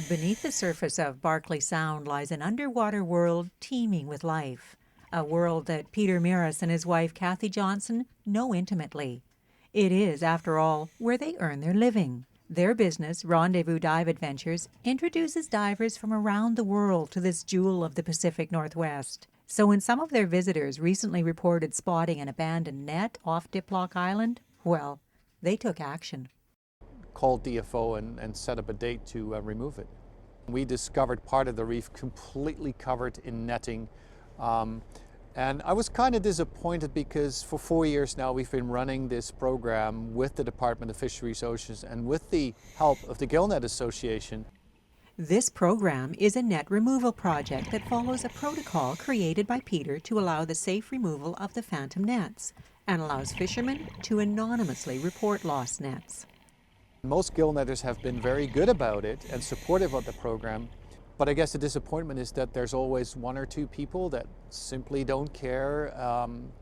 Beneath the surface of Barkley Sound lies an underwater world teeming with life, a world that Peter Maris and his wife Kathy Johnson know intimately. It is, after all, where they earn their living. Their business, Rendezvous Dive Adventures, introduces divers from around the world to this jewel of the Pacific Northwest. So when some of their visitors recently reported spotting an abandoned net off Diplock Island, well, they took action. Called DFO and set up a date to remove it. We discovered part of the reef completely covered in netting. And I was kind of disappointed because for 4 years now we've been running this program with the Department of Fisheries, Oceans and with the help of the Gillnet Association. This program is a net removal project that follows a protocol created by Peter to allow the safe removal of the phantom nets and allows fishermen to anonymously report lost nets. Most gill netters have been very good about it and supportive of the program, but I guess the disappointment is that there's always one or two people that simply don't care,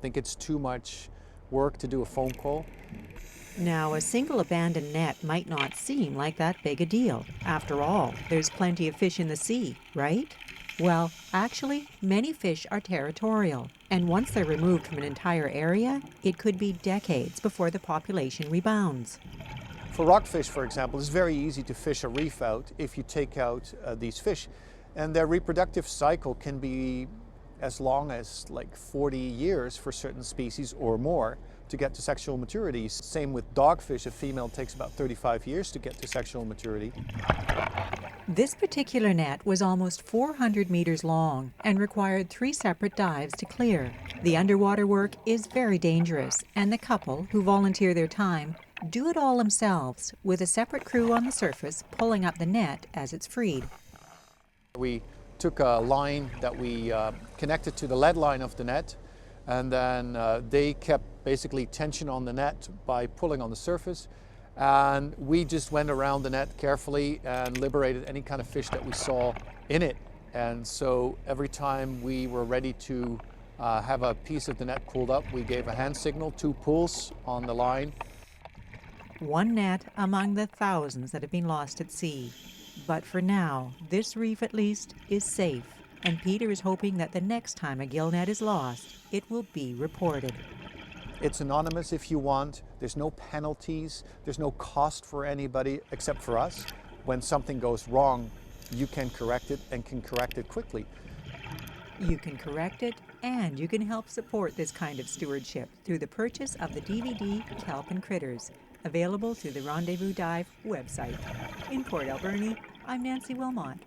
think it's too much work to do a phone call. Now, a single abandoned net might not seem like that big a deal. After all, there's plenty of fish in the sea, right? Well, actually, many fish are territorial, and once they're removed from an entire area, it could be decades before the population rebounds. For rockfish, for example, it's very easy to fish a reef out if you take out these fish. And their reproductive cycle can be as long as like 40 years for certain species or more to get to sexual maturity. Same with dogfish, a female takes about 35 years to get to sexual maturity. This particular net was almost 400 meters long and required 3 separate dives to clear. The underwater work is very dangerous, and the couple, who volunteer their time, do it all themselves, with a separate crew on the surface pulling up the net as it's freed. We took a line that we connected to the lead line of the net, and then they kept basically tension on the net by pulling on the surface, and we just went around the net carefully and liberated any kind of fish that we saw in it. And so every time we were ready to have a piece of the net pulled up, we gave a hand signal, 2 pulls on the line. One net among the thousands that have been lost at sea. But for now, this reef at least is safe, and Peter is hoping that the next time a gill net is lost, it will be reported. It's anonymous if you want. There's no penalties. There's no cost for anybody except for us. When something goes wrong, you can correct it and can correct it quickly. You can correct it, and you can help support this kind of stewardship through the purchase of the DVD Kelp and Critters, available through the Rendezvous Dive website. In Port Alberni, I'm Nancy Wilmot.